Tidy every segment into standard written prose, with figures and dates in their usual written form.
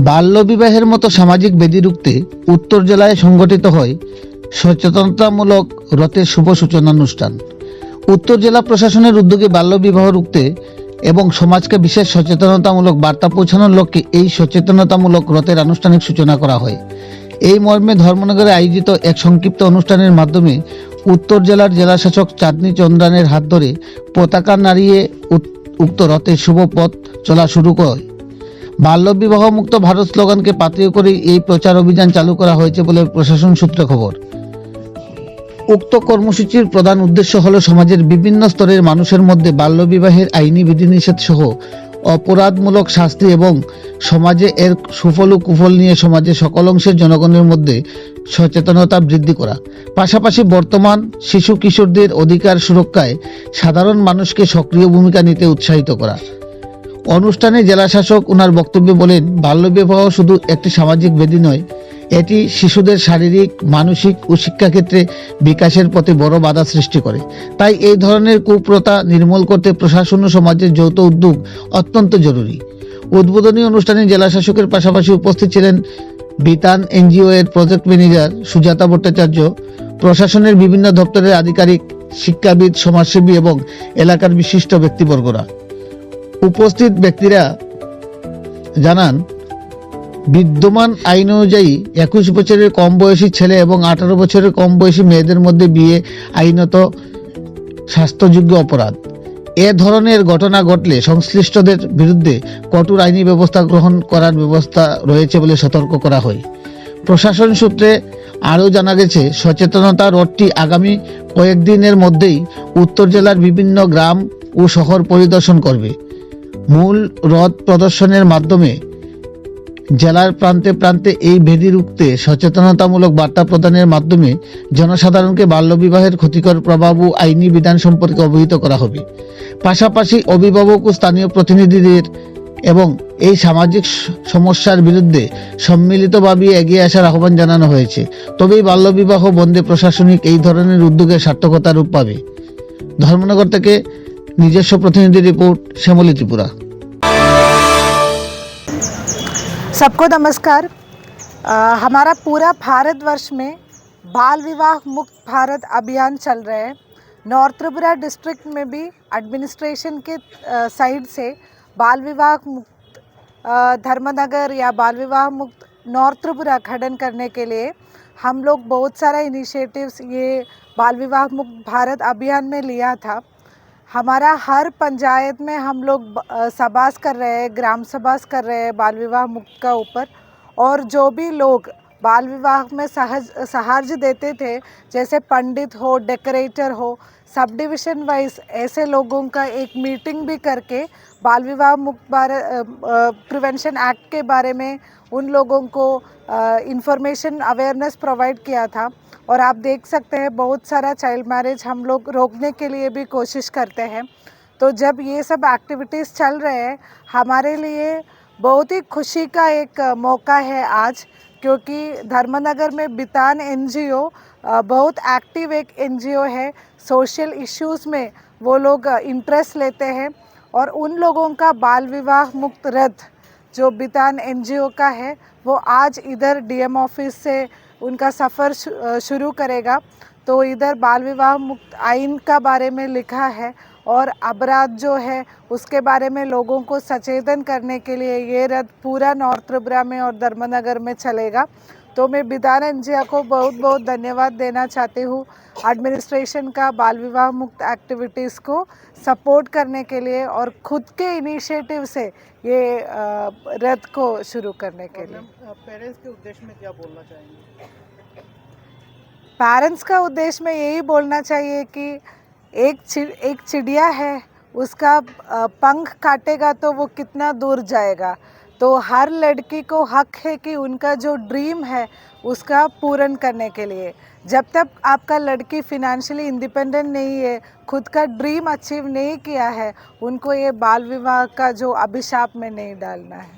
বাল্যবিবাহের মতো সামাজিক ব্যাধি রুখতে উত্তর জেলায় সংগঠিত হয় সচেতনতামূলক রথের শুভ সূচনা অনুষ্ঠান। উত্তর জেলা প্রশাসনের উদ্যোগে বাল্যবিবাহ রুখতে এবং সমাজকে বিশেষ সচেতনতামূলক বার্তা পৌঁছানোর লক্ষ্যে এই সচেতনতামূলক রথের আনুষ্ঠানিক সূচনা করা হয়। এই মর্মে ধর্মনগরে আয়োজিত এক সংক্ষিপ্ত অনুষ্ঠানের মাধ্যমে উত্তর জেলার জেলাশাসক চাঁদনী চন্দ্রানের হাত ধরে পতাকা নাড়িয়ে উক্ত রথের শুভ পথ চলা শুরু হয়। বাল্যবিবাহ মুক্ত ভারত স্লোগানকে পাথেয় করে এই প্রচার অভিযান চালু করা হয়েছে বলে প্রশাসন সূত্রে খবর। উক্ত কর্মসূচির প্রধান উদ্দেশ্য হল সমাজের বিভিন্ন স্তরের মানুষের মধ্যে বাল্যবিবাহের আইনি বিধিনিষেধ সহ অপরাধমূলক শাস্তি এবং সমাজে এর সুফল ও কুফল নিয়ে সমাজের সকল অংশের জনগণের মধ্যে সচেতনতা বৃদ্ধি করা, পাশাপাশি বর্তমান শিশু কিশোরদের অধিকার সুরক্ষায় সাধারণ মানুষকে সক্রিয় ভূমিকা নিতে উৎসাহিত করা। অনুষ্ঠানে জেলাশাসক ওনার বক্তব্যে বলেন, বাল্যবিবাহ শুধু একটি সামাজিক ব্যাধি নয়, এটি শিশুদের শারীরিক, মানসিক ও শিক্ষাক্ষেত্রে বিকাশের পথে বড় বাধা সৃষ্টি করে। তাই এই ধরনের কুপ্রথা নির্মূল করতে প্রশাসন ও সমাজের যৌথ উদ্যোগ অত্যন্ত জরুরি। উদ্বোধনী অনুষ্ঠানে জেলাশাসকের পাশাপাশি উপস্থিত ছিলেন বিতান এনজিও এর প্রজেক্ট ম্যানেজার সুজাতা ভট্টাচার্য, প্রশাসনের বিভিন্ন দপ্তরের আধিকারিক, শিক্ষাবিদ, সমাজসেবী এবং এলাকার বিশিষ্ট ব্যক্তিবর্গরা। উপস্থিত ব্যক্তিরা জানান, বিদ্যমান আইন অনুযায়ী 21 বছরের কম বয়সী ছেলে এবং 18 বছরের কম বয়সী মেয়েদের মধ্যে বিয়ে আইনত শাস্তিযোগ্য অপরাধ। এ ধরনের ঘটনা ঘটলে সংশ্লিষ্টদের বিরুদ্ধে কঠোর আইনি ব্যবস্থা গ্রহণ করার ব্যবস্থা রয়েছে বলে সতর্ক করা হয়। প্রশাসন সূত্রে আরও জানা গেছে, সচেতনতা রথটি আগামী কয়েকদিনের মধ্যেই উত্তর জেলার বিভিন্ন গ্রাম ও শহর পরিদর্শন করবে। মূল রথ প্রদর্শনের মাধ্যমে জেলার প্রান্তে প্রান্তে এই ব্যাধি রুখতে সচেতনতামূলক বার্তা প্রদানের মাধ্যমে জনসাধারণকে বাল্যবিবাহের ক্ষতিকর প্রভাব ও আইনি বিধান সম্পর্কে অবহিত করা হবে। পাশাপাশি অভিভাবক ও স্থানীয় প্রতিনিধিদের এবং এই সামাজিক সমস্যার বিরুদ্ধে সম্মিলিতভাবে এগিয়ে আসার আহ্বান জানানো হয়েছে। তবেই বাল্যবিবাহ বন্ধে প্রশাসনিক এই ধরনের উদ্যোগের সার্থকতা রূপ পাবে। ধর্মনগর থেকে নিজস্ব প্রতিনিধি রিपोर्ट, श्यामली त्रिपुरा। सबको नमस्कार। हमारा पूरा भारतवर्ष में बाल विवाह मुक्त भारत अभियान चल रहा है। नॉर्थ त्रिपुरा डिस्ट्रिक्ट में भी एडमिनिस्ट्रेशन के साइड से बाल विवाह मुक्त धर्मनगर या बाल विवाह मुक्त नॉर्थ त्रिपुरा गठन करने के लिए हम लोग बहुत सारा इनिशिएटिव्स ये बाल विवाह मुक्त भारत अभियान में लिया था। हमारा हर पंचायत में हम लोग सभास कर रहे हैं, ग्राम सभास कर रहे हैं बाल विवाह मुक्त का ऊपर। और जो भी लोग बाल विवाह में सहार्ज देते थे, जैसे पंडित हो, डेकोरेटर हो, सब डिविज़न वाइज ऐसे लोगों का एक मीटिंग भी करके बाल विवाह मुक्त प्रिवेंशन एक्ट के बारे में उन लोगों को इंफॉर्मेशन अवेयरनेस प्रोवाइड किया था। और आप देख सकते हैं बहुत सारा चाइल्ड मैरिज हम लोग रोकने के लिए भी कोशिश करते हैं। तो जब ये सब एक्टिविटीज़ चल रहे हैं, हमारे लिए बहुत ही खुशी का एक मौका है आज, क्योंकि धर्मनगर में बितान एनजीओ बहुत एक्टिव एक एनजीओ है। सोशल इश्यूज़ में वो लोग इंटरेस्ट लेते हैं और उन लोगों का बाल विवाह मुक्त रथ जो बितान एनजीओ का है वो आज इधर डीएम ऑफिस से उनका सफ़र शुरू करेगा। तो इधर बाल विवाह मुक्त आइन का बारे में लिखा है और अपराध जो है उसके बारे में लोगों को सचेतन करने के लिए ये रथ पूरा नॉर्थ त्रिपुरा में और धर्मनगर में चलेगा। तो मैं बितान एनजीओ को बहुत बहुत धन्यवाद देना चाहती हूँ, एडमिनिस्ट्रेशन का बाल विवाह मुक्त एक्टिविटीज़ को सपोर्ट करने के लिए और खुद के इनिशिएटिव से ये रथ को शुरू करने के लिए। पेरेंट्स के उद्देश्य में क्या बोलना चाहेंगे? पेरेंट्स का उद्देश्य में यही बोलना चाहिए कि एक चिड़िया है, उसका पंख काटेगा तो वो कितना दूर जाएगा। तो हर लड़की को हक है कि उनका जो ड्रीम है उसका पूर्ण करने के लिए, जब तक आपका लड़की फिनेंशियली इंडिपेंडेंट नहीं है, खुद का ड्रीम अचीव नहीं किया है, उनको ये बाल विवाह का जो अभिशाप में नहीं डालना है।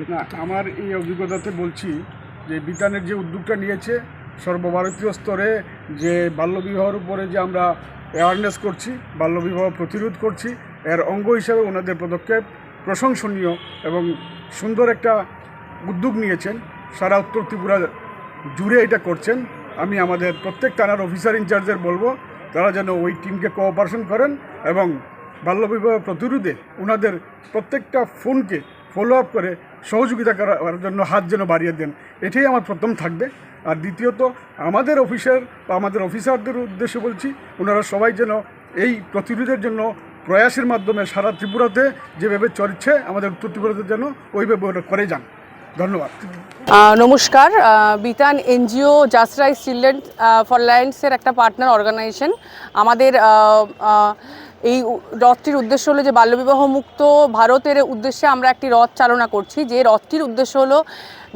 না, আমার এই অভিজ্ঞতাতে বলছি যে বিতানের যে উদ্যোগটা নিয়েছে সর্বভারতীয় স্তরে, যে বাল্যবিবাহের উপরে যে আমরা অ্যাওয়ারনেস করছি, বাল্যবিবাহ প্রতিরোধ করছি, এর অঙ্গ হিসাবে ওনাদের পদক্ষেপ প্রশংসনীয় এবং সুন্দর একটা উদ্যোগ নিয়েছেন, সারা উত্তর ত্রিপুরা জুড়ে এটা করছেন। আমি আমাদের প্রত্যেক থানার অফিসার ইনচার্জের বলবো তারা যেন ওই টিমকে কোঅপারেশন করেন এবং বাল্যবিবাহ প্রতিরোধে ওনাদের প্রত্যেকটা ফোনকে ফলো আপ করে সহযোগিতা করার জন্য হাত যেন বাড়িয়ে দেন। এটাই আমার প্রথম থাকবে। আর দ্বিতীয়ত আমাদের অফিসার বা আমাদের অফিসারদের উদ্দেশ্যে বলছি, ওনারা সবাই যেন এই প্রতিরোধের জন্য প্রয়াসের মাধ্যমে সারা ত্রিপুরাতে যেভাবে চলছে আমাদের উত্তর ত্রিপুরাতে যেন ওইভাবে ওরা করে যান। ধন্যবাদ। নমস্কার, Bitan NGO just right children for লায়ন্সের একটা পার্টনার অর্গানাইজেশন। আমাদের এই রথটির উদ্দেশ্য হলো যে বাল্যবিবাহ মুক্ত ভারতের উদ্দেশ্যে আমরা একটি রথ চালনা করছি, যে রথটির উদ্দেশ্য হলো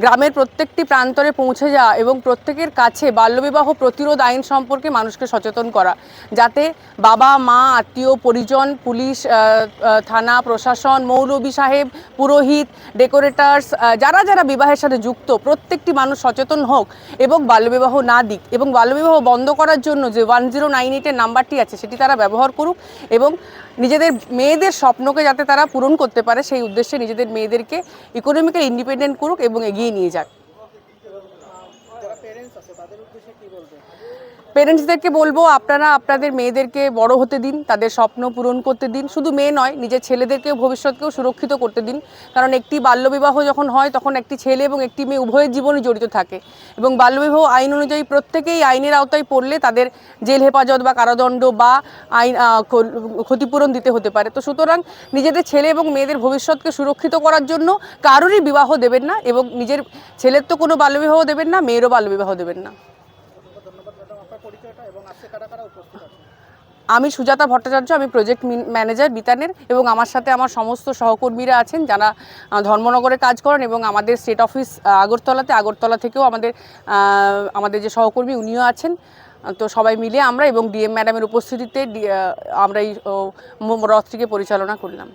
গ্রামের প্রত্যেকটি প্রান্তরে পৌঁছে যাওয়া এবং প্রত্যেকের কাছে বাল্যবিবাহ প্রতিরোধ আইন সম্পর্কে মানুষকে সচেতন করা, যাতে বাবা মা আত্মীয় পরিজন পুলিশ থানা প্রশাসন মৌলবী সাহেব পুরোহিত ডেকোরেটার্স যারা যারা বিবাহের সাথে যুক্ত প্রত্যেকটি মানুষ সচেতন হোক এবং বাল্যবিবাহ না দিক, এবং বাল্যবিবাহ বন্ধ করার জন্য যে 1098-এর নাম্বারটি আছে সেটি তারা ব্যবহার করুক এবং নিজেদের মেয়েদের স্বপ্নকে যাতে তারা পূরণ করতে পারে সেই উদ্দেশ্যে নিজেদের মেয়েদেরকে ইকোনমিক্যালি ইন্ডিপেন্ডেন্ট করুক এবং এগিয়ে নিয়ে যাক। পেরেন্টসদেরকে বলবো আপনারা আপনাদের মেয়েদেরকে বড় হতে দিন, তাদের স্বপ্ন পূরণ করতে দিন। শুধু মেয়ে নয়, নিজের ছেলেদেরকেও ভবিষ্যৎকেও সুরক্ষিত করতে দিন, কারণ একটি বাল্যবিবাহ যখন হয় তখন একটি ছেলে এবং একটি মেয়ে উভয়ের জীবনই জড়িত থাকে এবং বাল্যবিবাহ আইন অনুযায়ী প্রত্যেকেই আইনের আওতায় পড়লে তাদের জেল হেফাজত বা কারাদণ্ড বা আইন ক্ষতিপূরণ দিতে হতে পারে। তো সুতরাং নিজেদের ছেলে এবং মেয়েদের ভবিষ্যৎকে সুরক্ষিত করার জন্য কারোরই বিবাহ দেবেন না এবং নিজের ছেলের তো কোনো বাল্যবিবাহ দেবেন না, মেয়েরও বাল্যবিবাহ দেবেন না। আমি সুজাতা ভট্টাচার্য, আমি প্রজেক্ট ম্যানেজার বিতানের, এবং আমার সাথে আমার সমস্ত সহকর্মীরা আছেন যারা ধর্মনগরে কাজ করেন এবং আমাদের স্টেট অফিস আগরতলা থেকেও আমাদের যে সহকর্মী উনিও আছেন। তো সবাই মিলে আমরা এবং ডিএম ম্যাডামের উপস্থিতিতে আমরা এই রথটিকে পরিচালনা করলাম।